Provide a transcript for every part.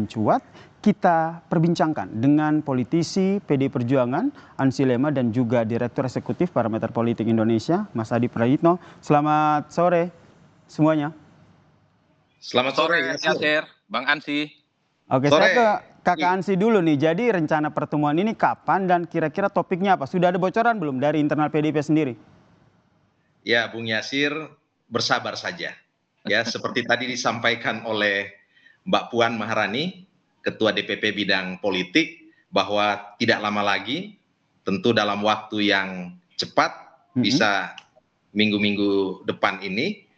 Mencuat, kita perbincangkan dengan politisi PD Perjuangan, Ansi Lema, dan juga Direktur Eksekutif Parameter Politik Indonesia, Mas Adi Prayitno. Selamat sore semuanya. Selamat sore, Yasir, Bang Ansi. Oke, saya ke Kakak Ansi dulu nih. Jadi rencana pertemuan ini kapan dan kira-kira topiknya apa? Sudah ada bocoran belum dari internal PDIP sendiri? Ya, Bung Yasir, bersabar saja. Ya, seperti tadi disampaikan oleh Mbak Puan Maharani, Ketua DPP Bidang Politik, bahwa tidak lama lagi, tentu dalam waktu yang cepat, bisa minggu-minggu depan ini.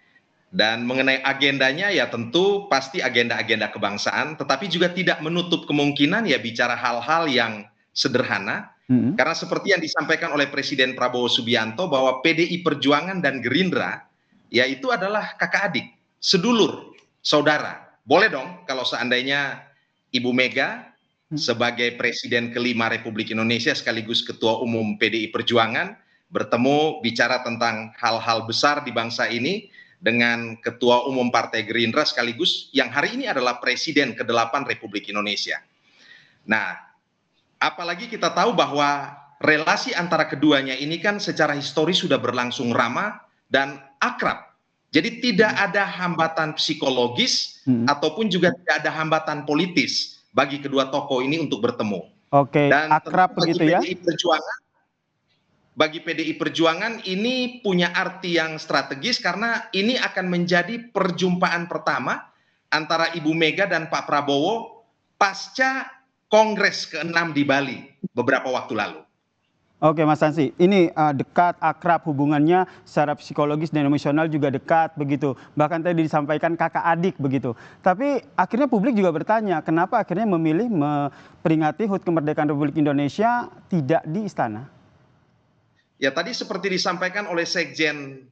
Dan mengenai agendanya ya tentu pasti agenda-agenda kebangsaan, tetapi juga tidak menutup kemungkinan ya bicara hal-hal yang sederhana. Karena seperti yang disampaikan oleh Presiden Prabowo Subianto bahwa PDI Perjuangan dan Gerindra ya itu adalah kakak adik, sedulur, saudara. Boleh dong kalau seandainya Ibu Mega sebagai Presiden kelima Republik Indonesia sekaligus Ketua Umum PDI Perjuangan bertemu bicara tentang hal-hal besar di bangsa ini dengan Ketua Umum Partai Gerindra sekaligus yang hari ini adalah Presiden ke-8 Republik Indonesia. Nah, apalagi kita tahu bahwa relasi antara keduanya ini kan secara historis sudah berlangsung ramah dan akrab. Jadi tidak ada hambatan psikologis ataupun juga tidak ada hambatan politis bagi kedua tokoh ini untuk bertemu. Oke, dan akrab begitu ya? Bagi PDI Perjuangan ini punya arti yang strategis karena ini akan menjadi perjumpaan pertama antara Ibu Mega dan Pak Prabowo pasca Kongres ke-6 di Bali beberapa waktu lalu. Oke Mas Ansi, ini dekat, akrab hubungannya secara psikologis dan emosional juga dekat begitu. Bahkan tadi disampaikan kakak adik begitu. Tapi akhirnya publik juga bertanya, kenapa akhirnya memilih memperingati HUT kemerdekaan Republik Indonesia tidak di istana? Ya tadi seperti disampaikan oleh Sekjen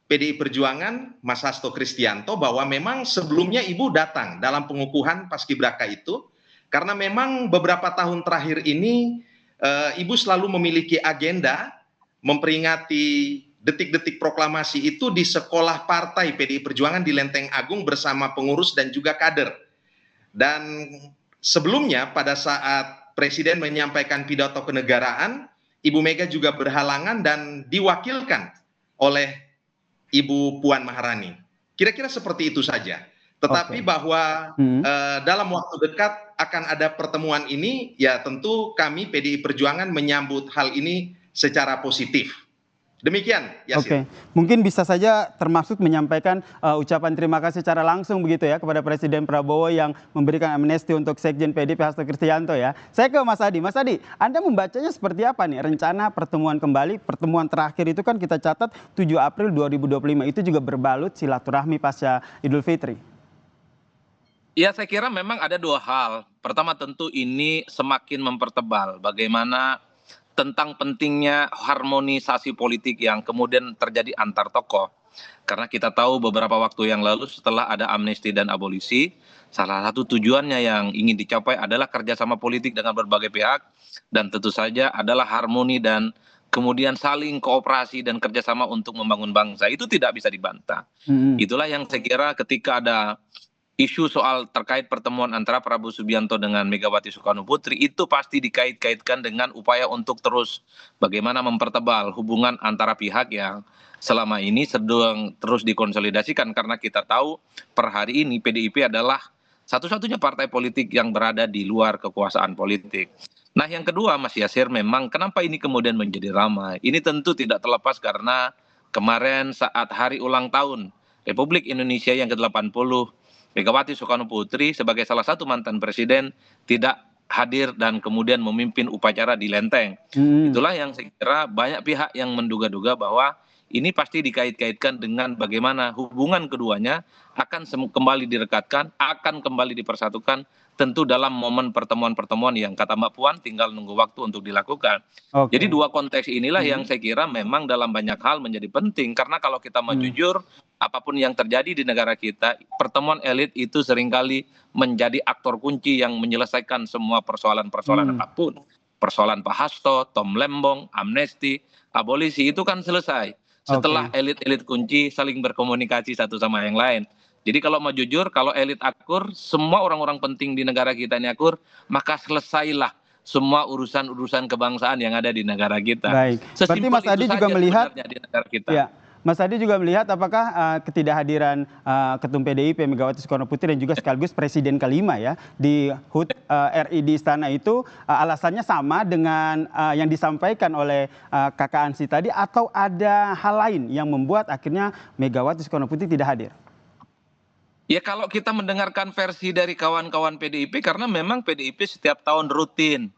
PDI Perjuangan, Mas Hasto Kristianto, bahwa memang sebelumnya Ibu datang dalam pengukuhan Paskibraka itu, karena memang beberapa tahun terakhir ini Ibu selalu memiliki agenda memperingati detik-detik proklamasi itu di sekolah partai PDI Perjuangan di Lenteng Agung bersama pengurus dan juga kader. Dan sebelumnya pada saat Presiden menyampaikan pidato kenegaraan, Ibu Mega juga berhalangan dan diwakilkan oleh Ibu Puan Maharani. Kira-kira seperti itu saja. Tetapi bahwa dalam waktu dekat akan ada pertemuan ini, ya tentu kami PDI Perjuangan menyambut hal ini secara positif. Demikian, Yasir. Oke, mungkin bisa saja termasuk menyampaikan ucapan terima kasih secara langsung begitu ya kepada Presiden Prabowo yang memberikan amnesti untuk Sekjen PDIP Hasto Kristianto ya. Saya ke Mas Adi. Mas Adi, Anda membacanya seperti apa nih rencana pertemuan kembali? Pertemuan terakhir itu kan kita catat 7 April 2025, itu juga berbalut silaturahmi pasca Idul Fitri. Ya saya kira memang ada dua hal. Pertama tentu ini semakin mempertebal bagaimana tentang pentingnya harmonisasi politik yang kemudian terjadi antar tokoh. Karena kita tahu beberapa waktu yang lalu setelah ada amnesti dan abolisi, salah satu tujuannya yang ingin dicapai adalah kerjasama politik dengan berbagai pihak, dan tentu saja adalah harmoni dan kemudian saling kooperasi dan kerjasama untuk membangun bangsa. Itu tidak bisa dibantah. Itulah yang saya kira ketika ada isu soal terkait pertemuan antara Prabowo Subianto dengan Megawati Soekarno Putri itu pasti dikait-kaitkan dengan upaya untuk terus bagaimana mempertebal hubungan antara pihak yang selama ini sedang terus dikonsolidasikan, karena kita tahu per hari ini PDIP adalah satu-satunya partai politik yang berada di luar kekuasaan politik. Nah yang kedua Mas Yasir, memang kenapa ini kemudian menjadi ramai? Ini tentu tidak terlepas karena kemarin saat hari ulang tahun Republik Indonesia yang ke-80, Megawati Soekarno Putri sebagai salah satu mantan presiden tidak hadir dan kemudian memimpin upacara di Lenteng. Itulah yang saya kira banyak pihak yang menduga-duga bahwa ini pasti dikait-kaitkan dengan bagaimana hubungan keduanya akan kembali direkatkan, akan kembali dipersatukan, tentu dalam momen pertemuan-pertemuan yang kata Mbak Puan tinggal nunggu waktu untuk dilakukan. Jadi dua konteks inilah yang saya kira memang dalam banyak hal menjadi penting, karena kalau kita mau jujur, apapun yang terjadi di negara kita, pertemuan elit itu seringkali menjadi aktor kunci yang menyelesaikan semua persoalan-persoalan apapun. Persoalan Pak Hasto, Tom Lembong, amnesti, abolisi itu kan selesai setelah elit-elit kunci saling berkomunikasi satu sama yang lain. Jadi kalau mau jujur, kalau elit akur, semua orang-orang penting di negara kita ini akur, maka selesailah semua urusan-urusan kebangsaan yang ada di negara kita. Baik, berarti Sesimpel Mas itu Adi juga saja melihat, sebenarnya di negara kita. ya, Mas Adi juga melihat apakah ketidakhadiran Ketum PDIP Megawati Soekarno Putri dan juga sekaligus Presiden kelima ya di HUT RI di Istana itu alasannya sama dengan yang disampaikan oleh Kakak Ansi tadi, atau ada hal lain yang membuat akhirnya Megawati Soekarno Putri tidak hadir? Ya kalau kita mendengarkan versi dari kawan-kawan PDIP, karena memang PDIP setiap tahun rutin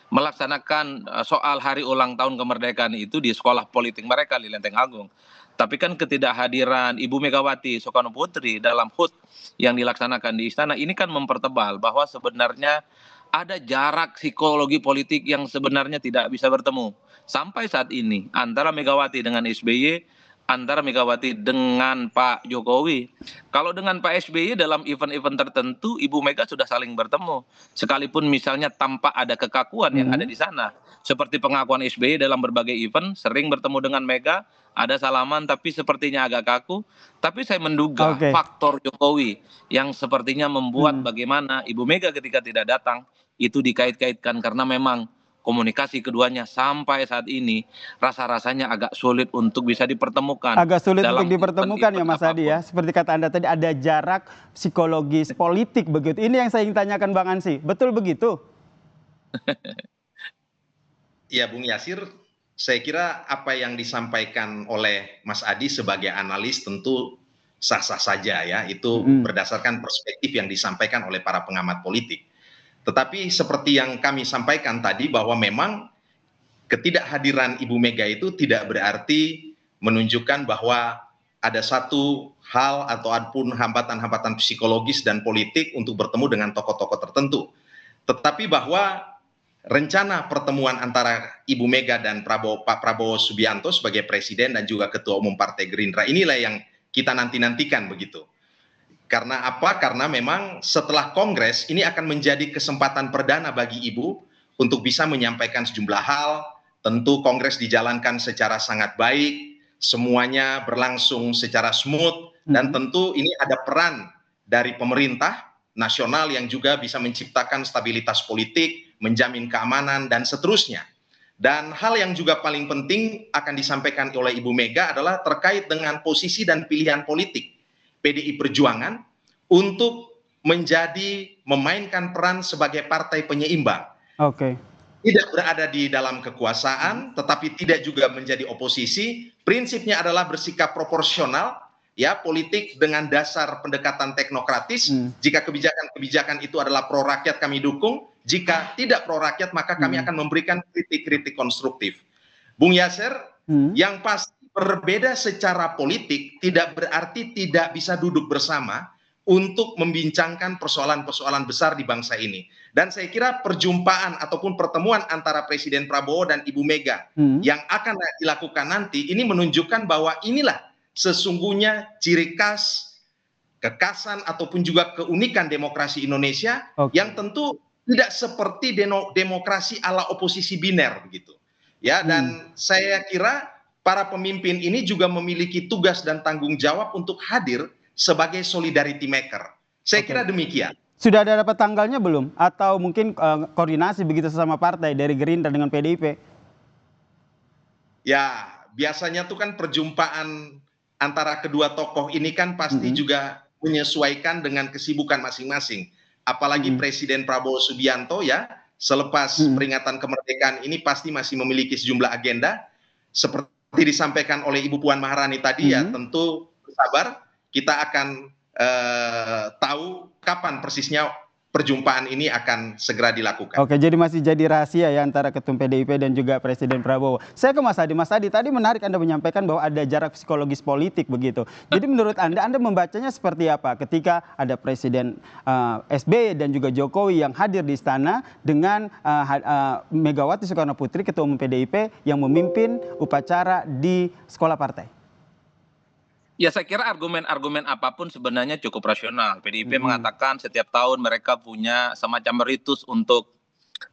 melaksanakan soal hari ulang tahun kemerdekaan itu di sekolah politik mereka di Lenteng Agung. Tapi kan ketidakhadiran Ibu Megawati Soekarno Putri dalam HUT yang dilaksanakan di istana ini kan mempertebal bahwa sebenarnya ada jarak psikologi politik yang sebenarnya tidak bisa bertemu. Sampai saat ini antara Megawati dengan SBY, antara Megawati dengan Pak Jokowi. Kalau dengan Pak SBY dalam event-event tertentu, Ibu Mega sudah saling bertemu. Sekalipun misalnya tanpa ada kekakuan yang ada di sana. Seperti pengakuan SBY dalam berbagai event, sering bertemu dengan Mega, ada salaman tapi sepertinya agak kaku. Tapi saya menduga Oke. faktor Jokowi yang sepertinya membuat bagaimana Ibu Mega ketika tidak datang, itu dikait-kaitkan karena memang komunikasi keduanya sampai saat ini rasa-rasanya agak sulit untuk bisa dipertemukan. Agak sulit untuk Dalam dipertemukan ya event-event Mas Adi ya. apapun. Seperti kata Anda tadi, ada jarak psikologis politik begitu. Ini yang saya ingin tanyakan Bang Ansi. Betul begitu? Ya, Bung Yasir, saya kira apa yang disampaikan oleh Mas Adi sebagai analis tentu sah-sah saja ya. Itu berdasarkan perspektif yang disampaikan oleh para pengamat politik. Tetapi seperti yang kami sampaikan tadi bahwa memang ketidakhadiran Ibu Mega itu tidak berarti menunjukkan bahwa ada satu hal ataupun hambatan-hambatan psikologis dan politik untuk bertemu dengan tokoh-tokoh tertentu. Tetapi bahwa rencana pertemuan antara Ibu Mega dan Pak Prabowo Subianto sebagai presiden dan juga ketua umum Partai Gerindra inilah yang kita nanti-nantikan begitu. Karena apa? Karena memang setelah Kongres ini akan menjadi kesempatan perdana bagi Ibu untuk bisa menyampaikan sejumlah hal. Tentu Kongres dijalankan secara sangat baik, semuanya berlangsung secara smooth, dan tentu ini ada peran dari pemerintah nasional yang juga bisa menciptakan stabilitas politik, menjamin keamanan, dan seterusnya. Dan hal yang juga paling penting akan disampaikan oleh Ibu Mega adalah terkait dengan posisi dan pilihan politik PDI Perjuangan untuk memainkan peran sebagai partai penyeimbang. Oke. Tidak berada di dalam kekuasaan, tetapi tidak juga menjadi oposisi. Prinsipnya adalah bersikap proporsional, ya, politik dengan dasar pendekatan teknokratis. Jika kebijakan-kebijakan itu adalah pro rakyat, kami dukung. Jika tidak pro rakyat, maka kami akan memberikan kritik-kritik konstruktif. Bung Yasser, yang pasti berbeda secara politik tidak berarti tidak bisa duduk bersama untuk membincangkan persoalan-persoalan besar di bangsa ini. Dan saya kira perjumpaan ataupun pertemuan antara Presiden Prabowo dan Ibu Mega yang akan dilakukan nanti ini menunjukkan bahwa inilah sesungguhnya ciri khas, kekhasan ataupun juga keunikan demokrasi Indonesia yang tentu tidak seperti demokrasi ala oposisi biner begitu. Ya, dan saya kira para pemimpin ini juga memiliki tugas dan tanggung jawab untuk hadir sebagai solidarity maker. Saya kira demikian. Sudah ada dapat tanggalnya belum? Atau mungkin koordinasi begitu sesama partai dari Gerindra dengan PDIP? Ya, biasanya tuh kan perjumpaan antara kedua tokoh ini kan pasti juga menyesuaikan dengan kesibukan masing-masing. Apalagi Presiden Prabowo Subianto ya, selepas peringatan kemerdekaan ini pasti masih memiliki sejumlah agenda. Seperti disampaikan oleh Ibu Puan Maharani tadi ya, tentu bersabar. Kita akan tahu kapan persisnya perjumpaan ini akan segera dilakukan. Oke, jadi masih jadi rahasia ya antara Ketum PDIP dan juga Presiden Prabowo. Saya ke Mas Adi. Mas Adi, tadi menarik Anda menyampaikan bahwa ada jarak psikologis politik begitu. Jadi menurut Anda membacanya seperti apa ketika ada Presiden SBY dan juga Jokowi yang hadir di istana dengan Megawati Soekarno Putri, Ketua Umum PDIP yang memimpin upacara di sekolah partai? Ya saya kira argumen-argumen apapun sebenarnya cukup rasional. PDIP mengatakan setiap tahun mereka punya semacam ritus untuk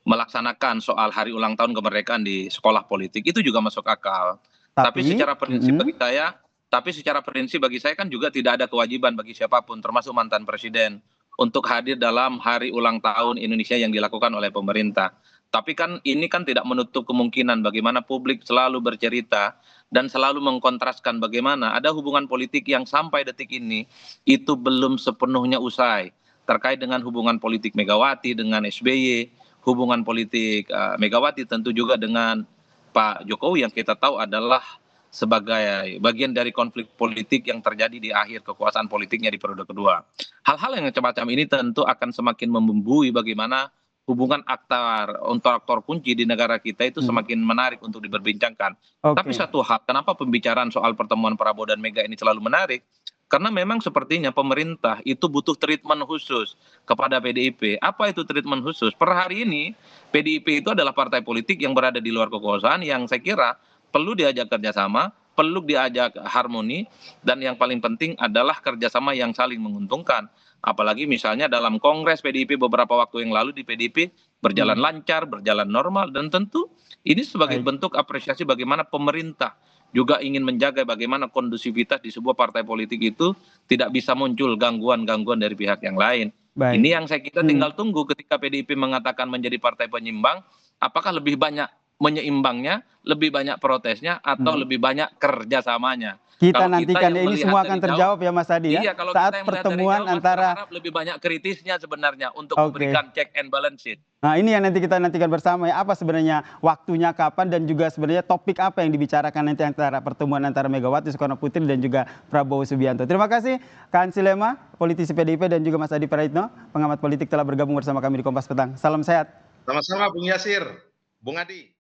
melaksanakan soal hari ulang tahun kemerdekaan di sekolah politik. Itu juga masuk akal. Tapi secara prinsip bagi saya Tapi secara prinsip bagi saya kan juga tidak ada kewajiban bagi siapapun, termasuk mantan presiden, untuk hadir dalam hari ulang tahun Indonesia yang dilakukan oleh pemerintah. Tapi kan ini kan tidak menutup kemungkinan bagaimana publik selalu bercerita dan selalu mengkontraskan bagaimana ada hubungan politik yang sampai detik ini itu belum sepenuhnya usai. Terkait dengan hubungan politik Megawati dengan SBY, hubungan politik Megawati tentu juga dengan Pak Jokowi yang kita tahu adalah sebagai bagian dari konflik politik yang terjadi di akhir kekuasaan politiknya di periode kedua. Hal-hal yang semacam ini tentu akan semakin membumbui bagaimana hubungan aktor kunci di negara kita itu semakin menarik untuk diperbincangkan. Tapi Oke. satu hal, kenapa pembicaraan soal pertemuan Prabowo dan Mega ini selalu menarik? Karena memang sepertinya pemerintah itu butuh treatment khusus kepada PDIP. Apa itu treatment khusus? Per hari ini PDIP itu adalah partai politik yang berada di luar kekuasaan yang saya kira perlu diajak kerjasama, perlu diajak harmoni, dan yang paling penting adalah kerjasama yang saling menguntungkan. Apalagi misalnya dalam Kongres PDIP beberapa waktu yang lalu di PDIP berjalan lancar, berjalan normal, dan tentu ini sebagai Baik. bentuk apresiasi bagaimana pemerintah juga ingin menjaga bagaimana kondusivitas di sebuah partai politik itu tidak bisa muncul gangguan-gangguan dari pihak yang lain. Baik. Ini yang saya kira tinggal tunggu ketika PDIP mengatakan menjadi partai penyimbang, apakah lebih banyak menyeimbangnya, lebih banyak protesnya, atau lebih banyak kerjasamanya. Kita Kalau kita nantikan yang ya, ini melihat semua dari akan jauh, terjawab ya Mas Adi ya. iya, kalau kita Saat yang melihat dari pertemuan jauh, Mas antara berharap lebih banyak kritisnya sebenarnya untuk Oke. memberikan check and balances. Nah, ini yang nanti kita nantikan bersama ya, apa sebenarnya waktunya kapan dan juga sebenarnya topik apa yang dibicarakan nanti antara pertemuan antara Megawati Soekarno Putri dan juga Prabowo Subianto. Terima kasih Kak Hansilema, politisi PDIP, dan juga Mas Adi Praitno, pengamat politik telah bergabung bersama kami di Kompas Petang. Salam sehat. Sama-sama Bung Yasir, Bung Adi.